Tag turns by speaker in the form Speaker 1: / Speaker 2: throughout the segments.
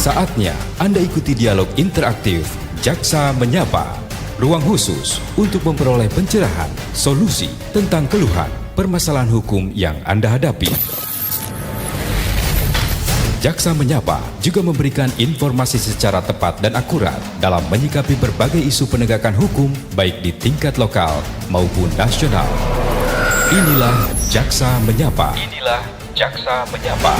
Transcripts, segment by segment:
Speaker 1: Saatnya Anda ikuti dialog interaktif Jaksa Menyapa. Ruang khusus untuk memperoleh pencerahan, solusi tentang keluhan, permasalahan hukum yang Anda hadapi. Jaksa Menyapa juga memberikan informasi secara tepat dan akurat dalam menyikapi berbagai isu penegakan hukum baik di tingkat lokal maupun nasional. Inilah Jaksa Menyapa. Inilah Jaksa Menyapa.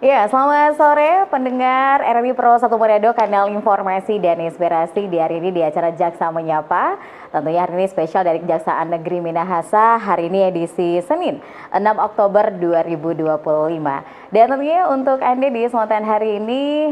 Speaker 2: Ya, selamat sore pendengar RRI Pro 1 Manado, kanal informasi dan inspirasi di hari ini di acara Jaksa Menyapa. Tentunya hari ini spesial dari Kejaksaan Negeri Minahasa, hari ini edisi Senin 6 Oktober 2025. Dan tentunya untuk Anda di kesempatan hari ini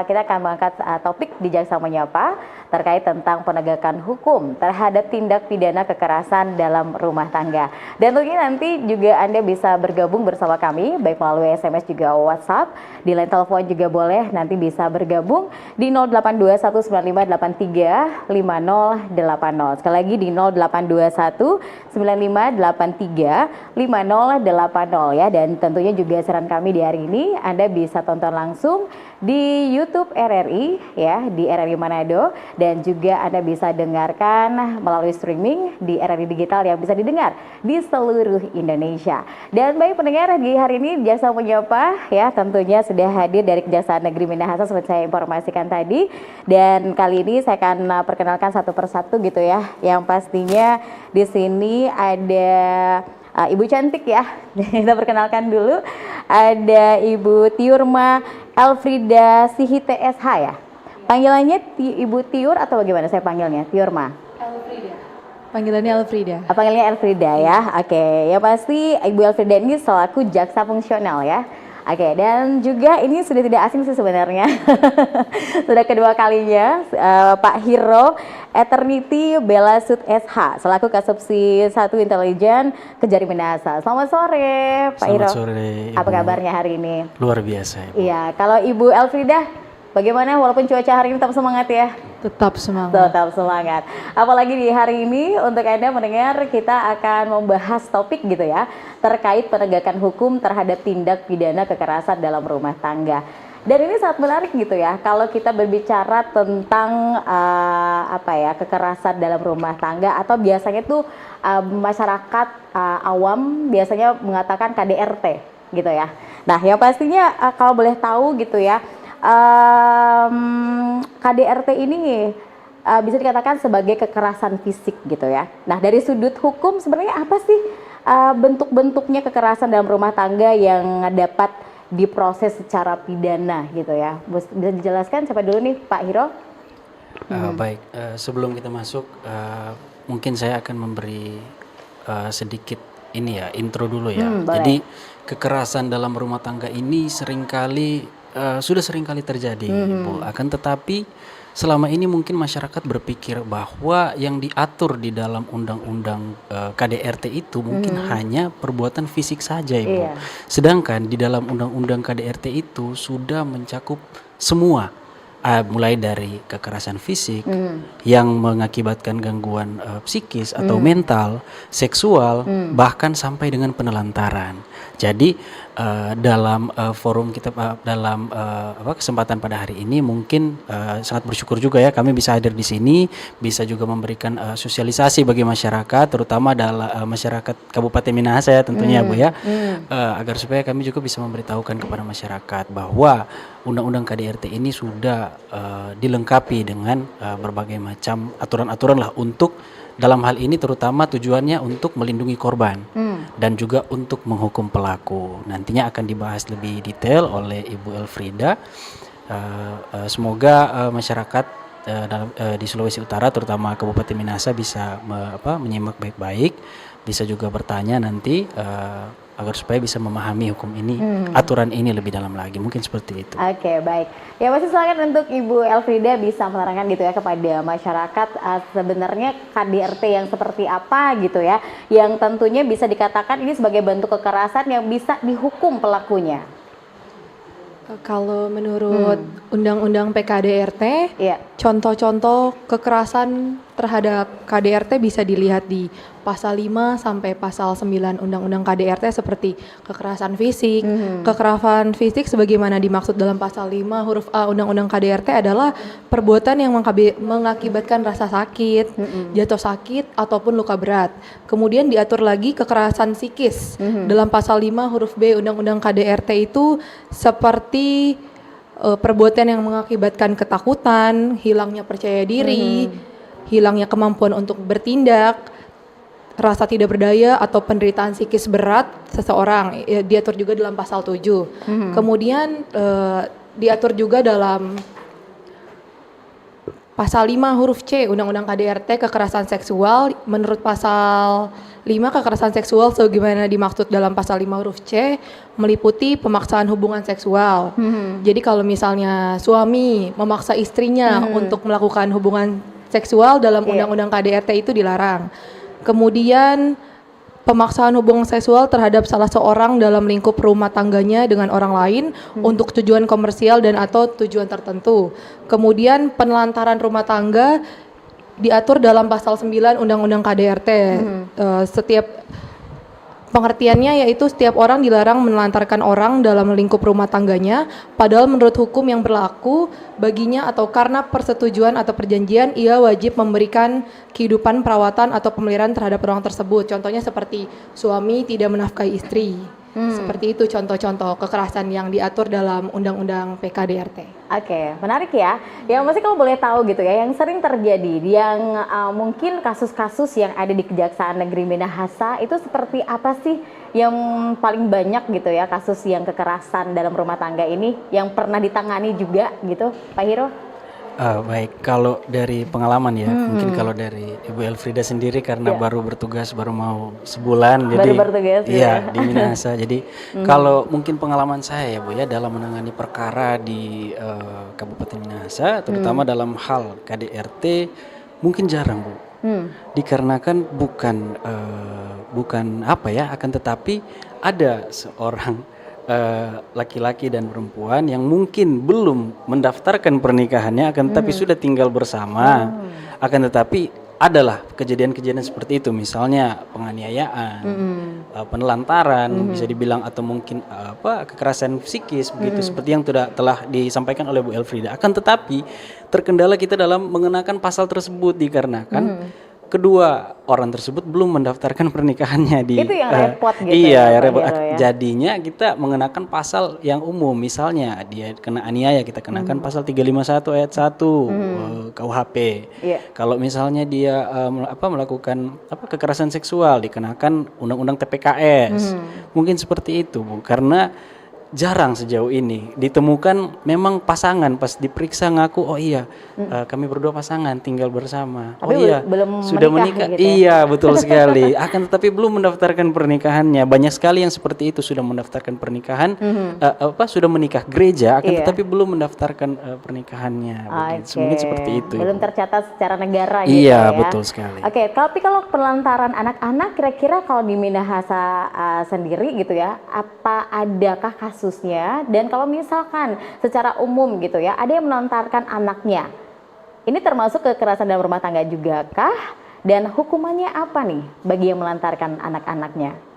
Speaker 2: kita akan mengangkat topik di Jaksa Menyapa terkait tentang penegakan hukum terhadap tindak pidana kekerasan dalam rumah tangga. Dan tentunya nanti juga Anda bisa bergabung bersama kami baik melalui SMS juga WhatsApp, di line telepon juga boleh, nanti bisa bergabung di 082195835080. Sekali lagi di 082195835080 ya. Dan tentunya juga saran kami di hari ini Anda bisa tonton langsung di YouTube RRI ya, di RRI Manado, dan juga Anda bisa dengarkan melalui streaming di RRI Digital yang bisa didengar di seluruh Indonesia. Dan baik pendengar, di hari ini Jaksa Menyapa ya tentunya sudah hadir dari Kejaksaan Negeri Minahasa seperti saya informasikan tadi. Dan kali ini saya akan perkenalkan satu persatu gitu ya. Yang pastinya di sini ada Ibu cantik ya. Kita perkenalkan dulu. Ada Ibu Tiurma Elfrida Sihite SH ya. Panggilannya Ibu Tiur atau bagaimana saya panggilnya? Tiurma.
Speaker 3: Elfrida. Panggilannya Elfrida.
Speaker 2: Panggilnya Elfrida ya. Oke, ya pasti Ibu Elfrida ini selaku jaksa fungsional ya. Oke, dan juga ini sudah tidak asing sih sebenarnya. Sudah kedua kalinya Pak Hiro Eternity Belasut SH selaku Kasubsi 1 Intelijen Kejari Minahasa. Selamat sore Pak Hiro.
Speaker 4: Selamat sore Ibu.
Speaker 2: Apa kabarnya hari ini?
Speaker 4: Luar biasa Ibu.
Speaker 2: Iya, kalau Ibu Elfrida bagaimana walaupun cuaca hari ini tetap semangat ya?
Speaker 3: Tetap semangat.
Speaker 2: Tetap semangat. Apalagi di hari ini untuk Anda mendengar kita akan membahas topik gitu ya terkait penegakan hukum terhadap tindak pidana kekerasan dalam rumah tangga. Dan ini sangat menarik gitu ya kalau kita berbicara tentang kekerasan dalam rumah tangga, atau biasanya tuh masyarakat awam biasanya mengatakan KDRT gitu ya. Nah, yang pastinya kalau boleh tahu gitu ya, KDRT ini bisa dikatakan sebagai kekerasan fisik gitu ya. Nah, dari sudut hukum sebenarnya apa sih bentuk-bentuknya kekerasan dalam rumah tangga yang dapat diproses secara pidana gitu ya? Bisa dijelaskan siapa dulu nih, Pak Hiro?
Speaker 4: Baik, sebelum kita masuk, mungkin saya akan memberi sedikit ini ya, intro dulu ya. Jadi kekerasan dalam rumah tangga ini sudah seringkali terjadi, Bu. Akan tetapi selama ini mungkin masyarakat berpikir bahwa yang diatur di dalam undang-undang KDRT itu mungkin hanya perbuatan fisik saja, Ibu.
Speaker 2: Iya.
Speaker 4: Sedangkan di dalam undang-undang KDRT itu sudah mencakup semua, mulai dari kekerasan fisik yang mengakibatkan gangguan psikis atau mental, seksual, bahkan sampai dengan penelantaran. Jadi dalam forum kita dalam kesempatan pada hari ini mungkin sangat bersyukur juga ya kami bisa hadir di sini, bisa juga memberikan sosialisasi bagi masyarakat, terutama dalam masyarakat Kabupaten Minahasa ya tentunya Bu ya, agar supaya kami juga bisa memberitahukan kepada masyarakat bahwa undang-undang KDRT ini sudah dilengkapi dengan berbagai macam aturan-aturan lah untuk dalam hal ini, terutama tujuannya untuk melindungi korban dan juga untuk menghukum pelaku. Nantinya akan dibahas lebih detail oleh Ibu Elfrida. Semoga masyarakat di Sulawesi Utara, terutama Kabupaten Minahasa, bisa menyimak baik-baik, bisa juga bertanya nanti agar supaya bisa memahami hukum ini, aturan ini lebih dalam lagi. Mungkin seperti itu.
Speaker 2: Oke, baik. Ya, pasti silakan untuk Ibu Elfrida bisa menerangkan gitu ya kepada masyarakat sebenarnya KDRT yang seperti apa gitu ya, yang tentunya bisa dikatakan ini sebagai bentuk kekerasan yang bisa dihukum pelakunya.
Speaker 3: Kalau menurut Undang-Undang PKDRT,
Speaker 2: Iya.
Speaker 3: contoh-contoh kekerasan terhadap KDRT bisa dilihat di pasal 5 sampai pasal 9 Undang-Undang KDRT seperti kekerasan fisik. Kekerasan fisik sebagaimana dimaksud dalam pasal 5 huruf A Undang-Undang KDRT adalah perbuatan yang mengakibatkan rasa sakit, jatuh sakit ataupun luka berat. Kemudian diatur lagi kekerasan psikis. Dalam pasal 5 huruf B Undang-Undang KDRT itu seperti perbuatan yang mengakibatkan ketakutan, hilangnya percaya diri, hilangnya kemampuan untuk bertindak, rasa tidak berdaya atau penderitaan psikis berat seseorang, diatur juga dalam pasal 7. Kemudian diatur juga dalam pasal 5 huruf C Undang-Undang KDRT kekerasan seksual. Menurut pasal 5 kekerasan seksual sebagaimana dimaksud dalam pasal 5 huruf C meliputi pemaksaan hubungan seksual. Jadi kalau misalnya suami memaksa istrinya untuk melakukan hubungan seksual dalam Undang-Undang KDRT itu dilarang. Kemudian pemaksaan hubungan seksual terhadap salah seorang dalam lingkup rumah tangganya dengan orang lain untuk tujuan komersial dan atau tujuan tertentu. Kemudian penelantaran rumah tangga diatur dalam pasal 9 Undang-Undang KDRT. Setiap pengertiannya yaitu setiap orang dilarang menelantarkan orang dalam lingkup rumah tangganya, padahal menurut hukum yang berlaku baginya atau karena persetujuan atau perjanjian ia wajib memberikan kehidupan, perawatan atau pemeliharaan terhadap orang tersebut. Contohnya seperti suami tidak menafkahi istri. Seperti itu contoh-contoh kekerasan yang diatur dalam Undang-Undang PKDRT.
Speaker 2: Oke, menarik ya. Yang pasti kalau boleh tahu gitu ya, yang sering terjadi, yang mungkin kasus-kasus yang ada di Kejaksaan Negeri Minahasa itu seperti apa sih yang paling banyak gitu ya kasus yang kekerasan dalam rumah tangga ini yang pernah ditangani juga gitu, Pak Hiro?
Speaker 4: Baik, kalau dari pengalaman ya, mungkin kalau dari Ibu Elfrida sendiri karena baru bertugas baru mau sebulan,
Speaker 2: Baru
Speaker 4: jadi
Speaker 2: bertugas,
Speaker 4: iya di Minahasa. Jadi kalau mungkin pengalaman saya ya Bu ya dalam menangani perkara di Kabupaten Minahasa, terutama dalam hal KDRT mungkin jarang Bu, dikarenakan bukan apa ya, akan tetapi ada seorang laki-laki dan perempuan yang mungkin belum mendaftarkan pernikahannya akan tetapi sudah tinggal bersama, akan tetapi adalah kejadian-kejadian seperti itu, misalnya penganiayaan, penelantaran bisa dibilang, atau mungkin kekerasan psikis begitu seperti yang telah disampaikan oleh Bu Elfrida. Akan tetapi terkendala kita dalam mengenakan pasal tersebut dikarenakan kedua orang tersebut belum mendaftarkan pernikahannya di
Speaker 2: Itu yang repot gitu
Speaker 4: iya,
Speaker 2: ya,
Speaker 4: repot.
Speaker 2: Pak Hiro ya.
Speaker 4: Jadinya kita mengenakan pasal yang umum, misalnya dia kena aniaya kita kenakan pasal 351 ayat 1 KUHP. Kalau misalnya dia melakukan kekerasan seksual dikenakan undang-undang TPKS. Mungkin seperti itu Bu, karena jarang sejauh ini ditemukan memang pasangan pas diperiksa ngaku oh iya kami berdua pasangan tinggal bersama.
Speaker 2: Tapi
Speaker 4: oh iya
Speaker 2: belum
Speaker 4: sudah
Speaker 2: menikah
Speaker 4: menikah.
Speaker 2: gitu ya?
Speaker 4: Iya betul sekali. Akan tetapi belum mendaftarkan pernikahannya. Banyak sekali yang seperti itu, sudah mendaftarkan pernikahan sudah menikah gereja akan tetapi belum mendaftarkan pernikahannya. Begitu. Mungkin seperti itu.
Speaker 2: Belum tercatat secara negara gitu
Speaker 4: iya
Speaker 2: ya.
Speaker 4: betul sekali.
Speaker 2: Oke, tapi kalau penelantaran anak-anak kira-kira kalau di Minahasa sendiri gitu ya, apa adakah kasusnya? Dan kalau misalkan secara umum gitu ya, ada yang menelantarkan anaknya, ini termasuk kekerasan dalam rumah tangga juga kah? Dan hukumannya apa nih bagi yang menelantarkan anak-anaknya?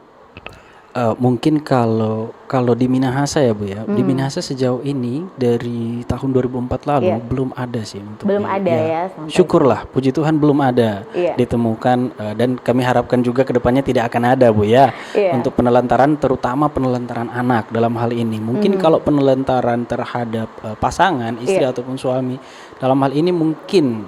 Speaker 4: Mungkin kalau di Minahasa ya Bu ya, di Minahasa sejauh ini dari tahun 2004 lalu belum ada sih untuk
Speaker 2: belum ada ya sampai
Speaker 4: syukurlah, puji Tuhan belum ada ditemukan, dan kami harapkan juga kedepannya tidak akan ada Bu ya untuk penelantaran, terutama penelantaran anak dalam hal ini. Mungkin kalau penelantaran terhadap pasangan istri ataupun suami dalam hal ini mungkin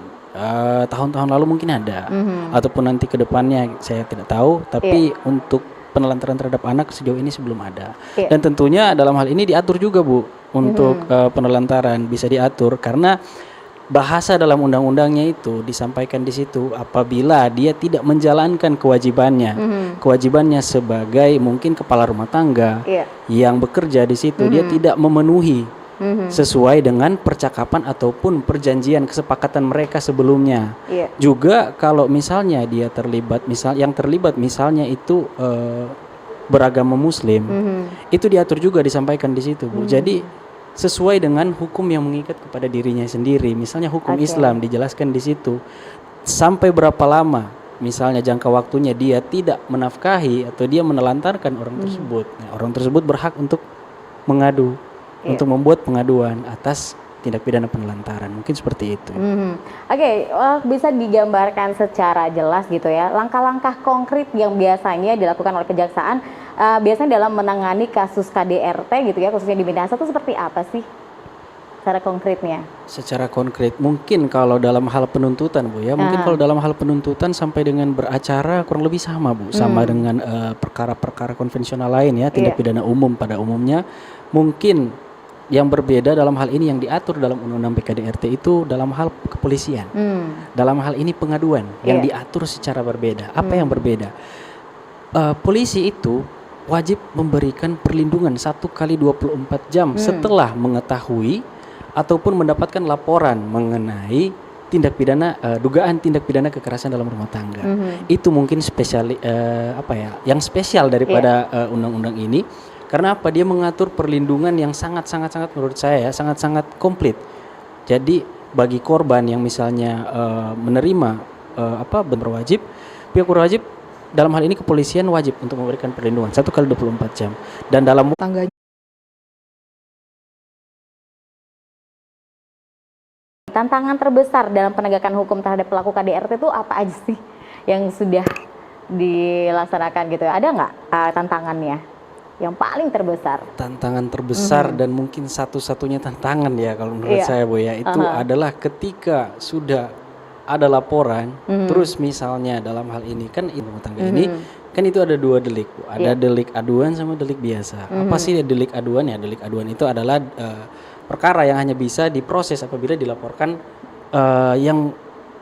Speaker 4: tahun-tahun lalu mungkin ada, ataupun nanti kedepannya saya tidak tahu, tapi untuk penelantaran terhadap anak sejauh ini sebelum ada. Dan tentunya dalam hal ini diatur juga Bu untuk penelantaran bisa diatur karena bahasa dalam undang-undangnya itu disampaikan di situ apabila dia tidak menjalankan kewajibannya sebagai mungkin kepala rumah tangga yang bekerja di situ, dia tidak memenuhi sesuai dengan percakapan ataupun perjanjian kesepakatan mereka sebelumnya. Juga kalau misalnya dia terlibat, misalnya itu beragama Muslim, itu diatur juga disampaikan di situ Bu. Jadi sesuai dengan hukum yang mengikat kepada dirinya sendiri. Misalnya hukum Islam dijelaskan di situ. Sampai berapa lama misalnya jangka waktunya dia tidak menafkahi atau dia menelantarkan orang tersebut. Nah, orang tersebut berhak untuk mengadu, untuk membuat pengaduan atas tindak pidana penelantaran. Mungkin seperti itu.
Speaker 2: Bisa digambarkan secara jelas gitu ya, langkah-langkah konkret yang biasanya dilakukan oleh kejaksaan biasanya dalam menangani kasus KDRT gitu ya, khususnya di Minahasa itu seperti apa sih secara konkretnya?
Speaker 4: Secara konkret mungkin kalau dalam hal penuntutan Bu ya, mungkin kalau dalam hal penuntutan sampai dengan beracara kurang lebih sama Bu, sama dengan perkara-perkara konvensional lain ya, tindak pidana umum pada umumnya. Mungkin yang berbeda dalam hal ini yang diatur dalam Undang-Undang PKDRT itu dalam hal kepolisian. Dalam hal ini pengaduan yang diatur secara berbeda. Apa yang berbeda? Polisi itu wajib memberikan perlindungan 1 kali 24 jam setelah mengetahui ataupun mendapatkan laporan mengenai tindak pidana dugaan tindak pidana kekerasan dalam rumah tangga. Itu mungkin yang spesial daripada undang-undang ini. Karena apa? Dia mengatur perlindungan yang sangat-sangat menurut saya ya, sangat-sangat komplit. Jadi bagi korban yang misalnya menerima berwajib, pihak berwajib dalam hal ini kepolisian wajib untuk memberikan perlindungan 1 kali 24 jam. Dan dalam
Speaker 3: Tangganya.
Speaker 2: Tantangan terbesar dalam penegakan hukum terhadap pelaku KDRT itu apa aja sih yang sudah dilaksanakan gitu? Ada nggak tantangannya yang paling terbesar?
Speaker 4: Tantangan terbesar dan mungkin satu-satunya tantangan ya kalau menurut saya Bu ya, itu adalah ketika sudah ada laporan, terus misalnya dalam hal ini kan rumah tangga ini kan itu ada 2 delik Bu. Ada delik aduan sama delik biasa. Apa sih delik aduan ya? Delik aduan itu adalah perkara yang hanya bisa diproses apabila dilaporkan yang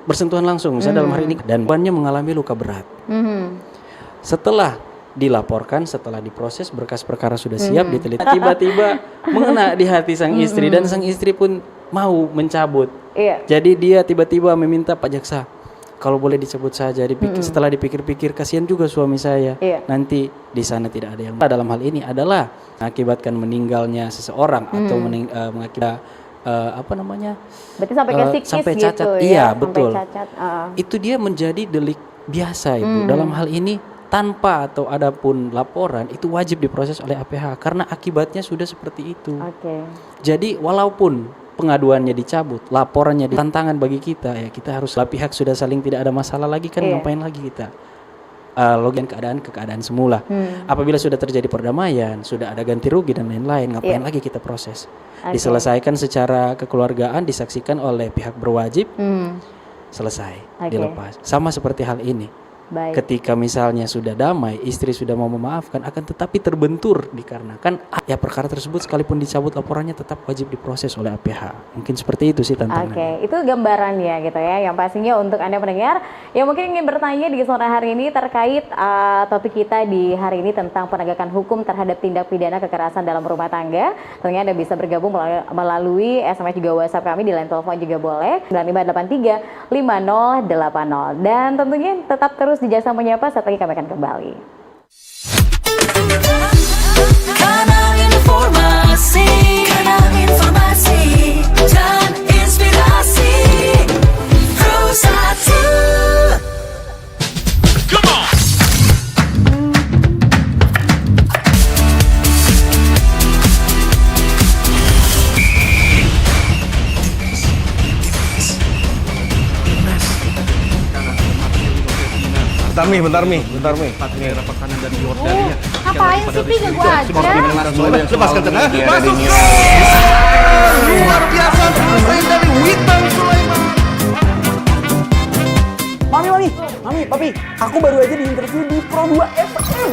Speaker 4: bersentuhan langsung, misalnya dalam hari ini dan korbannya mengalami luka berat. Setelah dilaporkan, setelah diproses, berkas perkara sudah siap, diteliti, tiba-tiba mengena di hati sang istri dan sang istri pun mau mencabut. Jadi dia tiba-tiba meminta Pak Jaksa, kalau boleh dicabut saja. Setelah dipikir-pikir, kasihan juga suami saya. Nanti di sana tidak ada yang. Dalam hal ini adalah mengakibatkan meninggalnya seseorang atau mengakibatkan
Speaker 2: Berarti sampai ke psikis
Speaker 4: sampai cacat.
Speaker 2: gitu
Speaker 4: Iya,
Speaker 2: ya?
Speaker 4: betul.
Speaker 2: Sampai cacat.
Speaker 4: Itu dia menjadi delik biasa Ibu. Dalam hal ini tanpa atau ada pun laporan itu wajib diproses oleh APH karena akibatnya sudah seperti itu. Jadi walaupun pengaduannya dicabut, laporannya tantangan bagi kita ya, kita harus pihak sudah saling tidak ada masalah lagi kan, ngapain lagi kita login keadaan semula. Apabila sudah terjadi perdamaian, sudah ada ganti rugi dan lain-lain, ngapain lagi kita proses? Diselesaikan secara kekeluargaan, disaksikan oleh pihak berwajib, selesai, dilepas. Sama seperti hal ini. Ketika misalnya sudah damai, istri sudah mau memaafkan, akan tetapi terbentur dikarenakan ya perkara tersebut sekalipun dicabut laporannya tetap wajib diproses oleh APH. Mungkin seperti itu sih tantangannya.
Speaker 2: Itu gambarannya gitu ya. Yang pastinya untuk Anda pendengar yang mungkin ingin bertanya di sore hari ini terkait topik kita di hari ini tentang penegakan hukum terhadap tindak pidana kekerasan dalam rumah tangga, tentunya Anda bisa bergabung melalui SMS juga WhatsApp kami, di line telepon juga boleh 9583 5080. Dan tentunya tetap terus di Jaksa Menyapa, saat lagi kami akan kembali.
Speaker 5: Kanal informasi dan inspirasi Pro1. Come on.
Speaker 6: Bentar Mi.
Speaker 7: Dapat kanan dari Yordania.
Speaker 3: Ngapain sih Pi, gak gua aja?
Speaker 6: Lepaskan tengah. Masuk. Luar biasa selesai dari Witan Sulaiman.
Speaker 8: Mami, Papi, aku baru aja diinterview di Pro2 FM.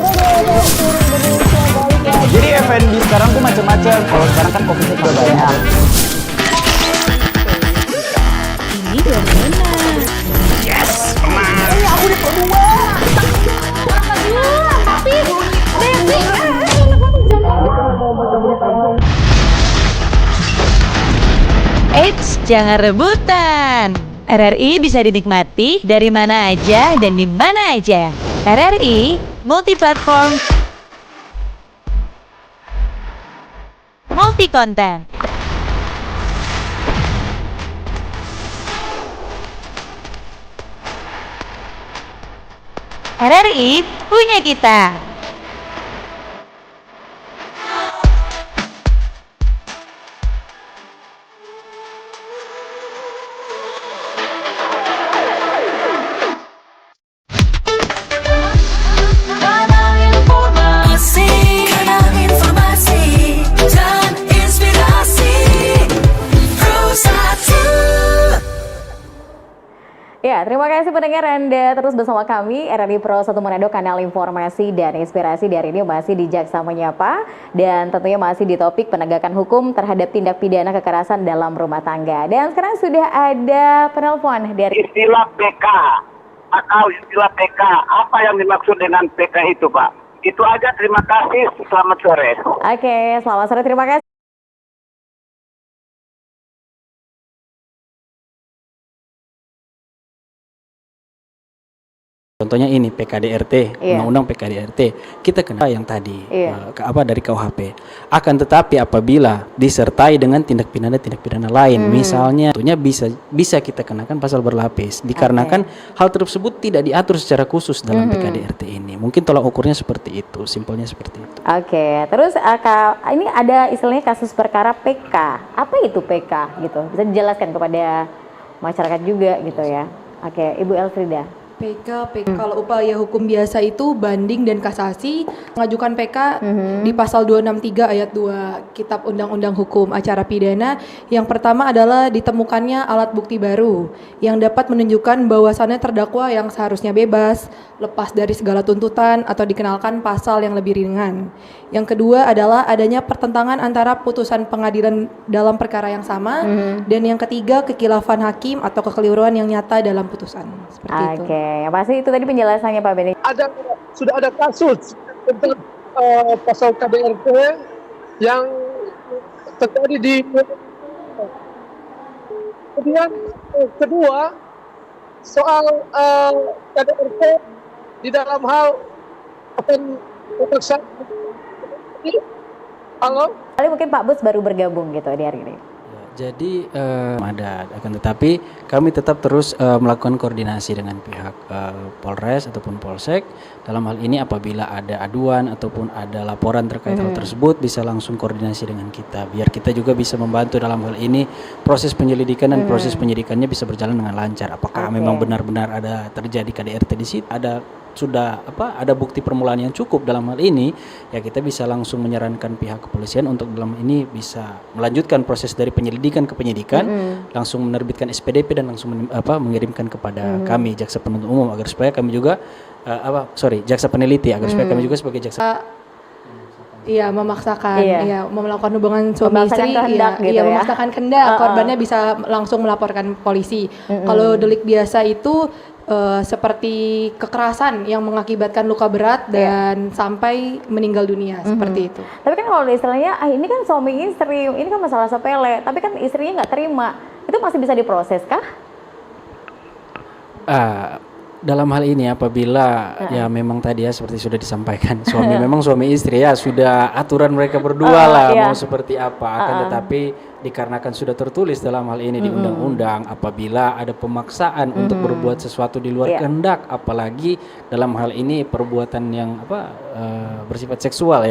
Speaker 8: Jadi F&B sekarang tuh macam-macam. Kalau sekarang kan kopi udah banyak.
Speaker 5: Ini dari mana?
Speaker 8: Aku di Pro2.
Speaker 9: Eits, jangan rebutan. RRI bisa dinikmati dari mana aja dan di mana aja. RRI multi platform, multi konten. RRI punya kita.
Speaker 5: Kanal informasi, kanal informasi dan inspirasi. Pro 1.
Speaker 2: Ya, terima kasih pendengar Anda terus bersama kami RRI Pro 1 Manado, kanal informasi dan inspirasi. Dari ini masih di Jaksa Menyapa dan tentunya masih di topik penegakan hukum terhadap tindak pidana kekerasan dalam rumah tangga. Dan sekarang sudah ada penelpon dari
Speaker 10: Istilah PK atau istilah PK, apa yang dimaksud dengan PK itu, Pak? Itu aja, terima kasih, selamat sore.
Speaker 2: Oke, selamat sore, terima kasih.
Speaker 4: Contohnya ini PKDRT,
Speaker 2: Iya.
Speaker 4: Undang-Undang PKDRT, kita kena yang tadi
Speaker 2: Iya.
Speaker 4: dari KUHP. Akan tetapi apabila disertai dengan tindak pidana lain, misalnya, tentunya bisa kita kenakan pasal berlapis. Dikarenakan hal tersebut tidak diatur secara khusus dalam PKDRT ini. Mungkin tolak ukurnya seperti itu, simpelnya seperti itu.
Speaker 2: Oke, terus ini ada istilahnya kasus perkara PK. Apa itu PK gitu? Bisa dijelaskan kepada masyarakat juga gitu ya. Oke, Ibu Elfrida.
Speaker 3: PK kalau upaya hukum biasa itu banding dan kasasi. Mengajukan PK di pasal 263 ayat 2 Kitab Undang-Undang Hukum Acara Pidana. Yang pertama adalah ditemukannya alat bukti baru yang dapat menunjukkan bahwasannya terdakwa yang seharusnya bebas, lepas dari segala tuntutan atau dikenalkan pasal yang lebih ringan. Yang kedua adalah adanya pertentangan antara putusan pengadilan dalam perkara yang sama, dan yang ketiga kekhilafan hakim atau kekeliruan yang nyata dalam putusan. Seperti itu.
Speaker 2: Oke, yang pasti itu tadi penjelasannya Pak Beni.
Speaker 8: Sudah ada kasus tentang pasal KDRT yang terjadi di. Kemudian kedua soal KDRT di dalam hal pemeriksaan. Halo.
Speaker 2: Kali mungkin Pak Bus baru bergabung gitu di hari ini.
Speaker 4: Jadi ada, akan tetapi kami tetap terus melakukan koordinasi dengan pihak Polres ataupun Polsek. Dalam hal ini apabila ada aduan ataupun ada laporan terkait hal tersebut, bisa langsung koordinasi dengan kita, biar kita juga bisa membantu dalam hal ini proses penyelidikan dan proses penyidikannya bisa berjalan dengan lancar. Apakah memang benar-benar ada terjadi KDRT di situ, ada bukti permulaan yang cukup dalam hal ini, ya kita bisa langsung menyarankan pihak kepolisian untuk dalam ini bisa melanjutkan proses dari penyelidikan ke penyidikan, langsung menerbitkan SPDP dan langsung mengirimkan kepada kami jaksa penuntut umum agar supaya kami juga jaksa peneliti agar supaya kami juga sebagai jaksa
Speaker 3: Iya, memaksakan,
Speaker 2: Iya.
Speaker 3: melakukan hubungan suami
Speaker 2: Memaksakan
Speaker 3: istri,
Speaker 2: kehendak gitu ya.
Speaker 3: memaksakan kehendak, korbannya bisa langsung melaporkan polisi. Kalau delik biasa itu seperti kekerasan yang mengakibatkan luka berat dan sampai meninggal dunia, seperti itu.
Speaker 2: Tapi kan kalau istilahnya, ini kan suami istri, ini kan masalah sepele, tapi kan istrinya nggak terima, itu masih bisa diproses kah?
Speaker 4: Dalam hal ini apabila ya memang tadi ya seperti sudah disampaikan memang suami istri ya sudah aturan mereka berdua lah mau seperti apa, akan tetapi dikarenakan sudah tertulis dalam hal ini di undang-undang, apabila ada pemaksaan untuk berbuat sesuatu di luar kehendak, apalagi dalam hal ini perbuatan yang bersifat seksual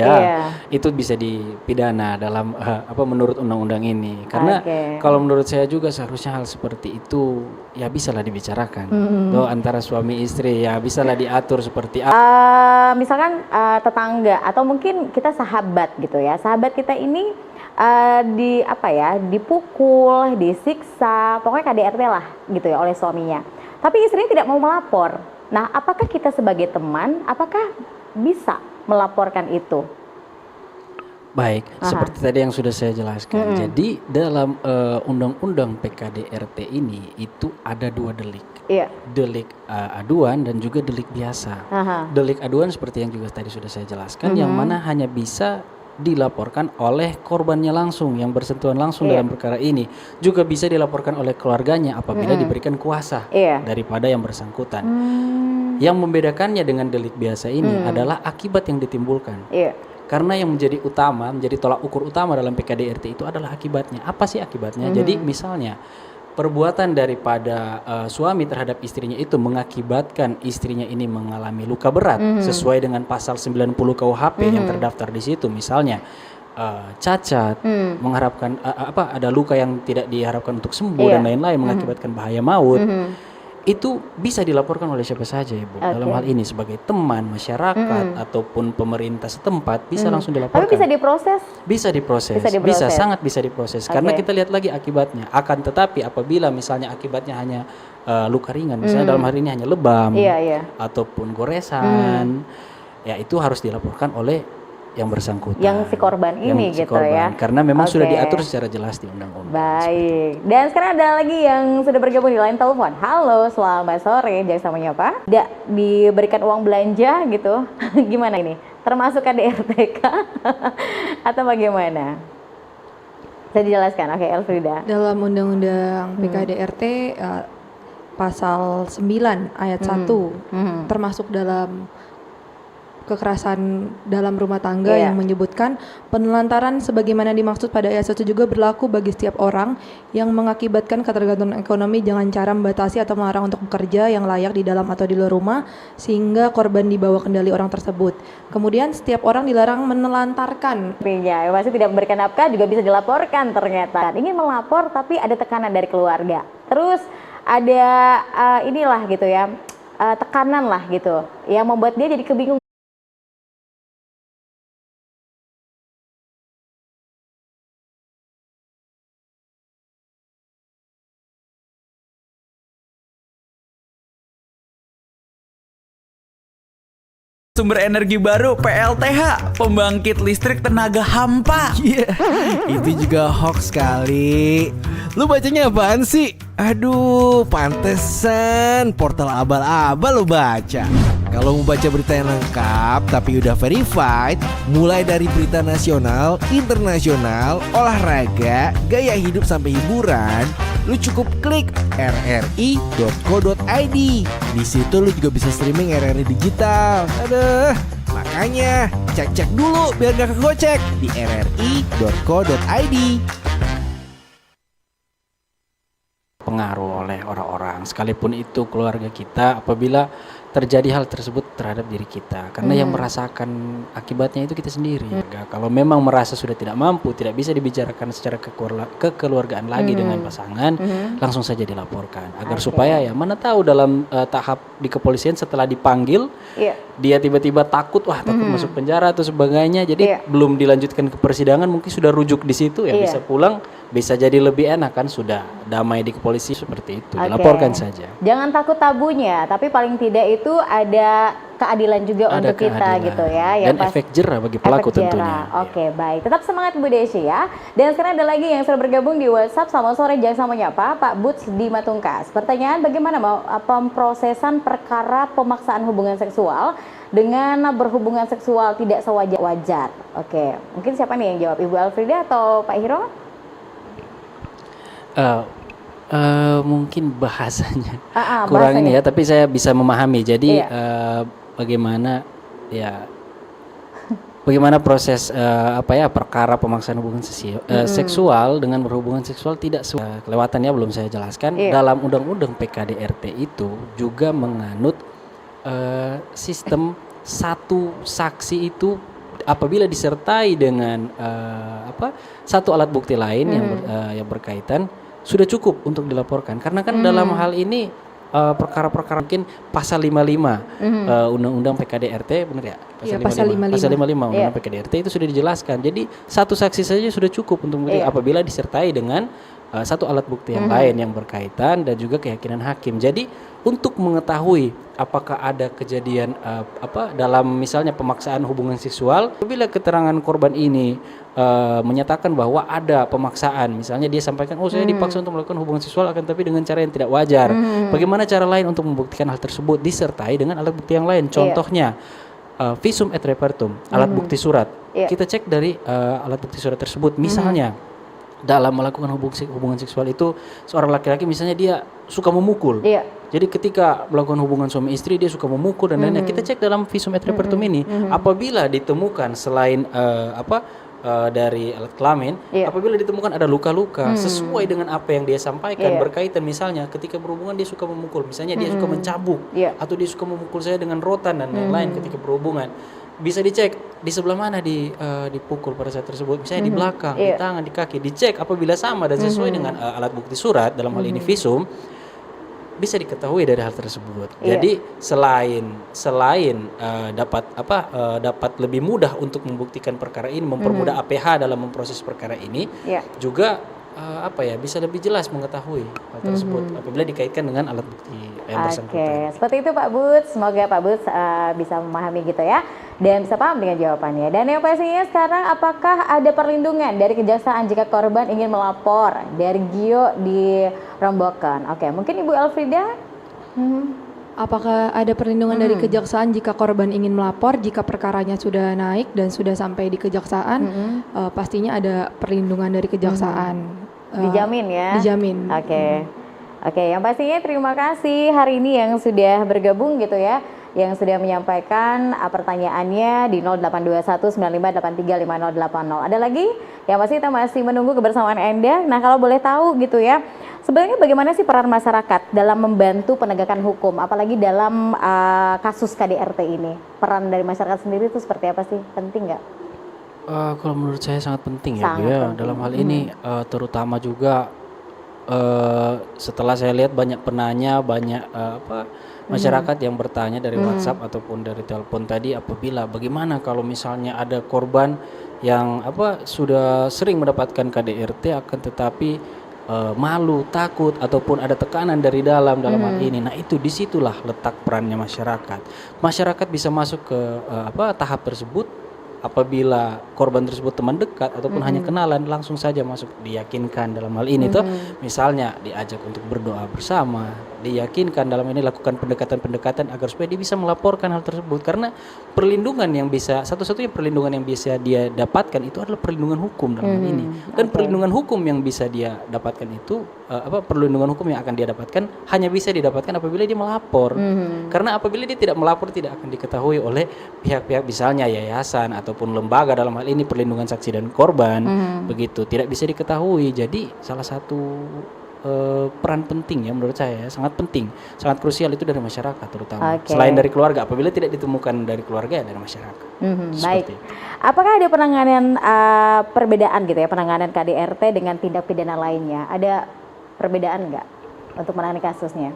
Speaker 4: itu bisa dipidana dalam menurut undang-undang ini. Karena kalau menurut saya juga seharusnya hal seperti itu ya bisalah dibicarakan antara suami istri, ya bisalah diatur seperti
Speaker 2: Misalkan tetangga atau mungkin kita sahabat gitu ya, sahabat kita ini dipukul, disiksa, pokoknya KDRT lah gitu ya oleh suaminya. Tapi istrinya tidak mau melapor. Nah, apakah kita sebagai teman, apakah bisa melaporkan itu?
Speaker 4: Baik, seperti tadi yang sudah saya jelaskan. Jadi dalam undang-undang PKDRT ini itu ada dua delik. Delik aduan dan juga delik biasa. Delik aduan seperti yang juga tadi sudah saya jelaskan, yang mana hanya bisa dilaporkan oleh korbannya langsung yang bersentuhan langsung dalam perkara ini, juga bisa dilaporkan oleh keluarganya apabila diberikan kuasa daripada yang bersangkutan. Yang membedakannya dengan delik biasa ini adalah akibat yang ditimbulkan. Karena yang menjadi tolak ukur utama dalam PKDRT itu adalah akibatnya. Apa sih akibatnya? Jadi misalnya perbuatan daripada suami terhadap istrinya itu mengakibatkan istrinya ini mengalami luka berat sesuai dengan pasal 90 KUHP yang terdaftar di situ, misalnya cacat, mengharapkan ada luka yang tidak diharapkan untuk sembuh dan lain-lain, mengakibatkan bahaya maut. Itu bisa dilaporkan oleh siapa saja, Ibu. Dalam hal ini sebagai teman, masyarakat ataupun pemerintah setempat bisa langsung dilaporkan.
Speaker 2: Tapi bisa diproses?
Speaker 4: Bisa diproses. Sangat bisa diproses. Karena kita lihat lagi akibatnya. Akan tetapi apabila misalnya akibatnya hanya luka ringan, misalnya dalam hal ini hanya lebam ataupun goresan, ya itu harus dilaporkan oleh yang bersangkutan.
Speaker 2: Yang si korban ini gitu ya.
Speaker 4: Karena memang sudah diatur secara jelas di undang-undang.
Speaker 2: Baik. Dan sekarang ada lagi yang sudah bergabung di line telepon. Halo, selamat sore. Jangan samanya apa? Tidak diberikan uang belanja gitu. Gimana ini? Termasuk KDRT atau bagaimana? Bisa dijelaskan. Oke, Elfrida.
Speaker 3: Dalam Undang-Undang PKDRT pasal 9 ayat 1 termasuk dalam kekerasan dalam rumah tangga yang menyebutkan penelantaran sebagaimana dimaksud pada ayat 1 juga berlaku bagi setiap orang yang mengakibatkan ketergantungan ekonomi dengan cara membatasi atau melarang untuk bekerja yang layak di dalam atau di luar rumah sehingga korban dibawa kendali orang tersebut. Kemudian setiap orang dilarang menelantarkan.
Speaker 2: Artinya masih tidak memberikan nafkah juga bisa dilaporkan ternyata. Ingin melapor tapi ada tekanan dari keluarga. Terus ada inilah gitu ya, tekanan lah gitu yang membuat dia jadi kebingungan.
Speaker 11: Sumber energi baru PLTH, pembangkit listrik tenaga hampa.
Speaker 12: Itu juga hoax kali. Lu bacanya apaan sih? Aduh, pantesan portal abal-abal lu baca. Kalau mau baca berita yang lengkap tapi udah verified, mulai dari berita nasional, internasional, olahraga, gaya hidup sampai hiburan, lu cukup klik rri.co.id. Di situ lu juga bisa streaming RRI digital. Aduh, makanya cek-cek dulu biar gak kegocek di rri.co.id.
Speaker 4: Pengaruh oleh orang-orang, sekalipun itu keluarga kita, apabila terjadi hal tersebut terhadap diri kita, karena yang merasakan akibatnya itu kita sendiri. Kalau memang merasa sudah tidak mampu, tidak bisa dibicarakan secara kekeluargaan lagi dengan pasangan, langsung saja dilaporkan agar supaya ya mana tahu dalam tahap di kepolisian setelah dipanggil dia tiba-tiba takut masuk penjara atau sebagainya, jadi belum dilanjutkan ke persidangan, mungkin sudah rujuk di situ ya bisa pulang, bisa jadi lebih enak kan, sudah damai di kepolisian seperti itu. Dilaporkan saja.
Speaker 2: Jangan takut tabunya, tapi paling tidak itu ada keadilan juga untuk kita gitu ya.
Speaker 4: Dan efek jerah bagi pelaku tentunya.
Speaker 2: Oke, baik. Tetap semangat Bu Desi ya. Dan sekarang ada lagi yang sudah bergabung di WhatsApp. Selamat sore, jangan sama menyapa Pak Buts di Matungkas. Pertanyaan, bagaimana pemrosesan perkara pemaksaan hubungan seksual dengan berhubungan seksual tidak sewajar-wajar? Oke, mungkin siapa nih yang jawab? Ibu Elfrida atau Pak Hiro?
Speaker 4: Mungkin bahasanya kurang ini ya, tapi saya bisa memahami. Jadi bagaimana proses perkara pemaksaan hubungan seksual dengan berhubungan seksual tidak kelewatan ya, belum saya jelaskan. Dalam undang-undang PKDRT itu juga menganut sistem satu saksi itu apabila disertai dengan satu alat bukti lain yang berkaitan sudah cukup untuk dilaporkan, karena kan dalam hal ini perkara-perkara mungkin pasal 55 undang-undang PKDRT, benar ya? Pasal 55 undang-undang PKDRT itu sudah dijelaskan. Jadi satu saksi saja sudah cukup untuk apabila disertai dengan satu alat bukti yang lain yang berkaitan dan juga keyakinan hakim. Jadi untuk mengetahui apakah ada kejadian dalam misalnya pemaksaan hubungan seksual, apabila keterangan korban ini menyatakan bahwa ada pemaksaan, misalnya dia sampaikan, saya dipaksa untuk melakukan hubungan seksual akan tapi dengan cara yang tidak wajar. Bagaimana cara lain untuk membuktikan hal tersebut disertai dengan alat bukti yang lain? Contohnya visum et repertum, alat bukti surat. Kita cek dari alat bukti surat tersebut, misalnya dalam melakukan hubungan seksual itu seorang laki-laki misalnya dia suka memukul. Jadi ketika melakukan hubungan suami istri dia suka memukul dan lainnya. Kita cek dalam visum et repertum ini, apabila ditemukan selain dari alat kelamin, apabila ditemukan ada luka-luka sesuai dengan apa yang dia sampaikan, berkaitan misalnya ketika berhubungan dia suka memukul, misalnya dia suka mencabuk atau dia suka memukul saya dengan rotan dan lain-lain ketika berhubungan, bisa dicek di sebelah mana dipukul pada saat tersebut, misalnya di belakang, di tangan, di kaki, dicek apabila sama dan sesuai dengan alat bukti surat dalam hal ini visum, bisa diketahui dari hal tersebut. Jadi selain dapat lebih mudah untuk membuktikan perkara ini, mempermudah APH dalam memproses perkara ini, juga bisa lebih jelas mengetahui hal tersebut apabila dikaitkan dengan alat bukti yang bersangkutan.
Speaker 2: Seperti itu Pak Bud. Semoga Pak Bud bisa memahami gitu ya dan bisa paham dengan jawabannya. Dan yang pastinya sekarang, apakah ada perlindungan dari kejaksaan jika korban ingin melapor dari Gio di Rombokan? Oke, mungkin Ibu Elfrida.
Speaker 3: Apakah ada perlindungan dari kejaksaan jika korban ingin melapor jika perkaranya sudah naik dan sudah sampai di kejaksaan? Pastinya ada perlindungan dari kejaksaan.
Speaker 2: Dijamin ya? Dijamin. Oke, yang pastinya terima kasih hari ini yang sudah bergabung gitu ya, yang sudah menyampaikan pertanyaannya di 082195835080. Ada lagi? Yang pasti kita masih menunggu kebersamaan Anda. Nah, kalau boleh tahu gitu ya, sebenarnya bagaimana sih peran masyarakat dalam membantu penegakan hukum, apalagi dalam kasus KDRT ini? Peran dari masyarakat sendiri itu seperti apa sih? Penting nggak?
Speaker 4: Kalau menurut saya sangat penting ya, Bu, ya. Dalam hal ini terutama juga setelah saya lihat banyak penanya, banyak masyarakat yang bertanya dari WhatsApp ataupun dari telepon tadi, apabila bagaimana kalau misalnya ada korban yang sudah sering mendapatkan KDRT akan tetapi malu, takut ataupun ada tekanan dari dalam hal ini. Nah, itu disitulah letak perannya masyarakat. Masyarakat bisa masuk ke tahap tersebut apabila korban tersebut teman dekat ataupun hanya kenalan, langsung saja masuk, diyakinkan dalam hal ini tuh, misalnya diajak untuk berdoa bersama, diyakinkan dalam ini lakukan pendekatan-pendekatan agar supaya dia bisa melaporkan hal tersebut, karena perlindungan yang bisa, satu-satunya perlindungan yang bisa dia dapatkan itu adalah perlindungan hukum dalam hal ini, dan perlindungan hukum yang bisa dia dapatkan itu perlindungan hukum yang akan dia dapatkan hanya bisa didapatkan apabila dia melapor, karena apabila dia tidak melapor tidak akan diketahui oleh pihak-pihak misalnya yayasan ataupun lembaga, dalam hal ini perlindungan saksi dan korban, begitu tidak bisa diketahui. Jadi salah satu peran penting ya menurut saya, sangat penting, sangat krusial itu dari masyarakat terutama. Selain dari keluarga, apabila tidak ditemukan dari keluarga ya dari masyarakat.
Speaker 2: Baik. Apakah ada penanganan perbedaan gitu ya, penanganan KDRT dengan tindak pidana lainnya? Ada perbedaan nggak untuk menangani kasusnya?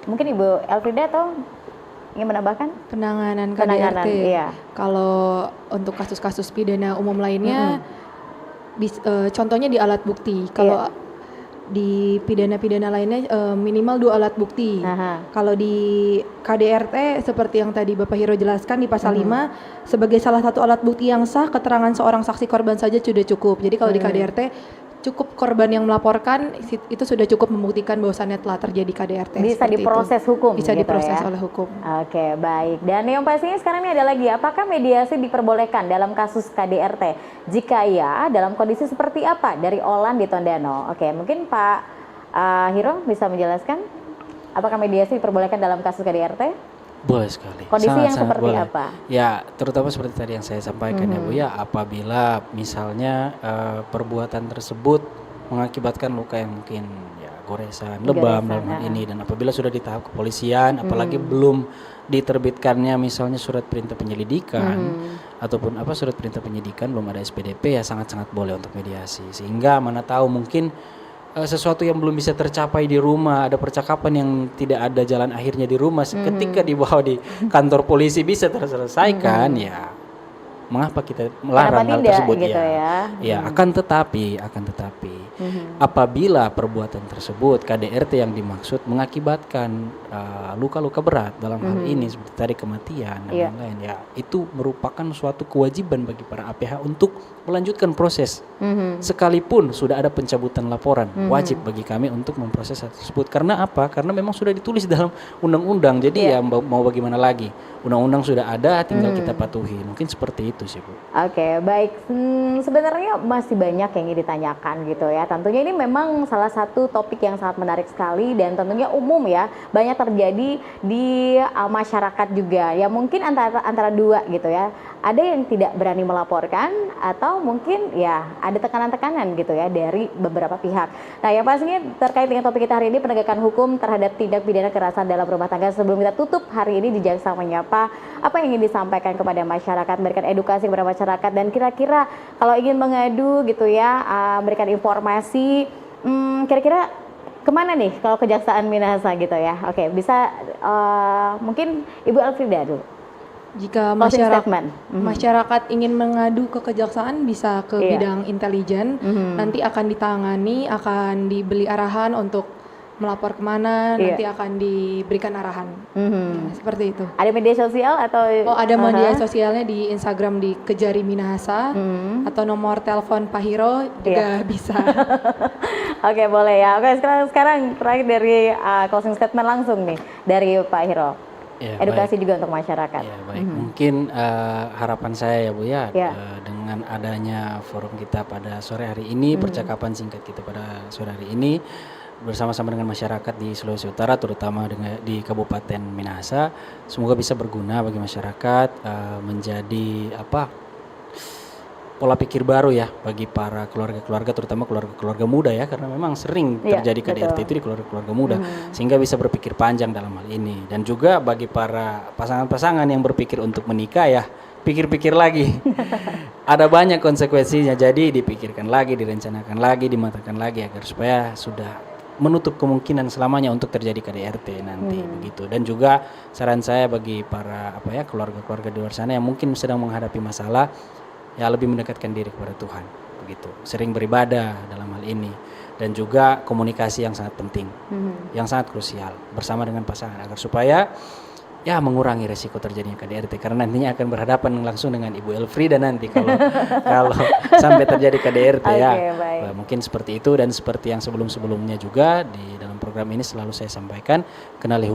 Speaker 2: Mungkin Ibu Elfrida atau ingin menambahkan?
Speaker 3: Penanganan KDRT.
Speaker 2: Iya.
Speaker 3: Kalau untuk kasus-kasus pidana umum lainnya, contohnya di alat bukti. Kalau di pidana-pidana lainnya minimal 2 alat bukti. Kalau di KDRT seperti yang tadi Bapak Hiro jelaskan di pasal 5, sebagai salah satu alat bukti yang sah, keterangan seorang saksi korban saja sudah cukup. Jadi kalau di KDRT cukup korban yang melaporkan itu sudah cukup membuktikan bahwasannya telah terjadi KDRT.
Speaker 2: Bisa diproses hukum.
Speaker 3: Bisa
Speaker 2: gitu
Speaker 3: diproses
Speaker 2: ya?
Speaker 3: oleh hukum.
Speaker 2: Oke, baik. Dan yang pastinya sekarang ini ada lagi, apakah mediasi diperbolehkan dalam kasus KDRT? Jika iya, dalam kondisi seperti apa? Dari Olan di Tondano. Oke, mungkin Pak Hiro bisa menjelaskan apakah mediasi diperbolehkan dalam kasus KDRT?
Speaker 4: Boleh sekali.
Speaker 2: Kondisi yang seperti
Speaker 4: boleh.
Speaker 2: apa?
Speaker 4: Ya, terutama seperti tadi yang saya sampaikan ya Bu ya, apabila misalnya perbuatan tersebut mengakibatkan luka yang mungkin ya goresan, lebam dalam hal ini, dan apabila sudah di tahap kepolisian, apalagi belum diterbitkannya misalnya surat perintah penyelidikan ataupun surat perintah penyidikan, belum ada SPDP, ya sangat-sangat boleh untuk mediasi. Sehingga mana tahu mungkin sesuatu yang belum bisa tercapai di rumah, ada percakapan yang tidak ada jalan akhirnya di rumah, ketika dibawa di kantor polisi bisa terselesaikan, ya mengapa kita melarang hal tersebut gitu ya. Akan tetapi apabila perbuatan tersebut KDRT yang dimaksud mengakibatkan luka-luka berat dalam hal ini seperti tadi kematian dan lain-lain, ya itu merupakan suatu kewajiban bagi para APH untuk melanjutkan proses. Sekalipun sudah ada pencabutan laporan, wajib bagi kami untuk memproses hal tersebut. Karena apa? Karena memang sudah ditulis dalam undang-undang. Jadi ya mau bagaimana lagi? Undang-undang sudah ada, tinggal kita patuhi. Mungkin seperti itu Itu sih, Bu.
Speaker 2: Oke, baik. Sebenarnya masih banyak yang ingin ditanyakan gitu ya. Tentunya ini memang salah satu topik yang sangat menarik sekali dan tentunya umum ya. Banyak terjadi di masyarakat juga. Ya mungkin antara dua gitu ya. Ada yang tidak berani melaporkan atau mungkin ya ada tekanan-tekanan gitu ya dari beberapa pihak. Nah, yang pastinya terkait dengan topik kita hari ini penegakan hukum terhadap tindak pidana kekerasan dalam rumah tangga. Sebelum kita tutup hari ini di Jaksa Menyapa, apa yang ingin disampaikan kepada masyarakat, memberikan edukasi kepada masyarakat dan kira-kira kalau ingin mengadu gitu ya, memberikan informasi, kira-kira kemana nih kalau Kejaksaan Minahasa gitu ya? Oke, bisa mungkin Ibu Elfrida dulu.
Speaker 3: Jika
Speaker 2: Closing
Speaker 3: masyarakat,
Speaker 2: statement.
Speaker 3: masyarakat ingin mengadu ke kejaksaan bisa ke
Speaker 2: Iya.
Speaker 3: bidang intelijen, nanti akan ditangani, akan dibeli arahan untuk melapor kemana,
Speaker 2: Iya.
Speaker 3: nanti akan diberikan arahan. Ya, seperti itu.
Speaker 2: Ada media sosial atau?
Speaker 3: Oh, ada media sosialnya di Instagram di Kejari Minahasa atau nomor telepon Pak Hiro juga bisa.
Speaker 2: Oke, boleh ya. Oke, sekarang terakhir dari closing statement langsung nih dari Pak Hiro.
Speaker 4: Ya,
Speaker 2: Edukasi juga untuk masyarakat.
Speaker 4: Ya, baik. Mungkin harapan saya ya Bu ya,
Speaker 2: Ya.
Speaker 4: dengan adanya forum kita pada sore hari ini, percakapan singkat kita pada sore hari ini bersama-sama dengan masyarakat di Sulawesi Utara, terutama di Kabupaten Minahasa, semoga bisa berguna bagi masyarakat, menjadi pola pikir baru ya bagi para keluarga-keluarga, terutama keluarga-keluarga muda ya, karena memang sering
Speaker 2: Iya,
Speaker 4: terjadi KDRT
Speaker 2: betul.
Speaker 4: itu di keluarga-keluarga muda, sehingga bisa berpikir panjang dalam hal ini. Dan juga bagi para pasangan-pasangan yang berpikir untuk menikah ya, pikir-pikir lagi. Ada banyak konsekuensinya, jadi dipikirkan lagi, direncanakan lagi, dimatangkan lagi agar supaya sudah menutup kemungkinan selamanya untuk terjadi KDRT nanti begitu. Dan juga saran saya bagi para keluarga-keluarga di luar sana yang mungkin sedang menghadapi masalah, ya lebih mendekatkan diri kepada Tuhan begitu. Sering beribadah dalam hal ini dan juga komunikasi yang sangat penting, yang sangat krusial bersama dengan pasangan agar supaya ya mengurangi resiko terjadinya KDRT, karena nantinya akan berhadapan langsung dengan Ibu Elfrida nanti kalau sampai terjadi KDRT ya.
Speaker 2: Oke, baik.
Speaker 4: Nah, mungkin seperti itu, dan seperti yang sebelum-sebelumnya juga di dalam program ini selalu saya sampaikan, kenali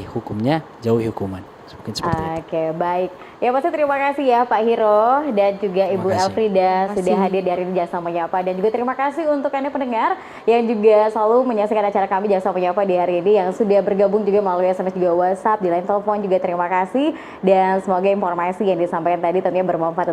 Speaker 4: hukumnya, jauhi hukuman. Mungkin seperti itu.
Speaker 2: Oke, baik. Ya pasti terima kasih ya Pak Hiro dan juga Ibu
Speaker 4: kasih.
Speaker 2: Elfrida sudah hadir di hari ini Jaksa Menyapa, dan juga terima kasih untuk Anda pendengar yang juga selalu menyaksikan acara kami Jaksa Menyapa di hari ini, yang sudah bergabung juga melalui SMS juga WhatsApp, di line telepon juga terima kasih, dan semoga informasi yang disampaikan tadi tentunya bermanfaat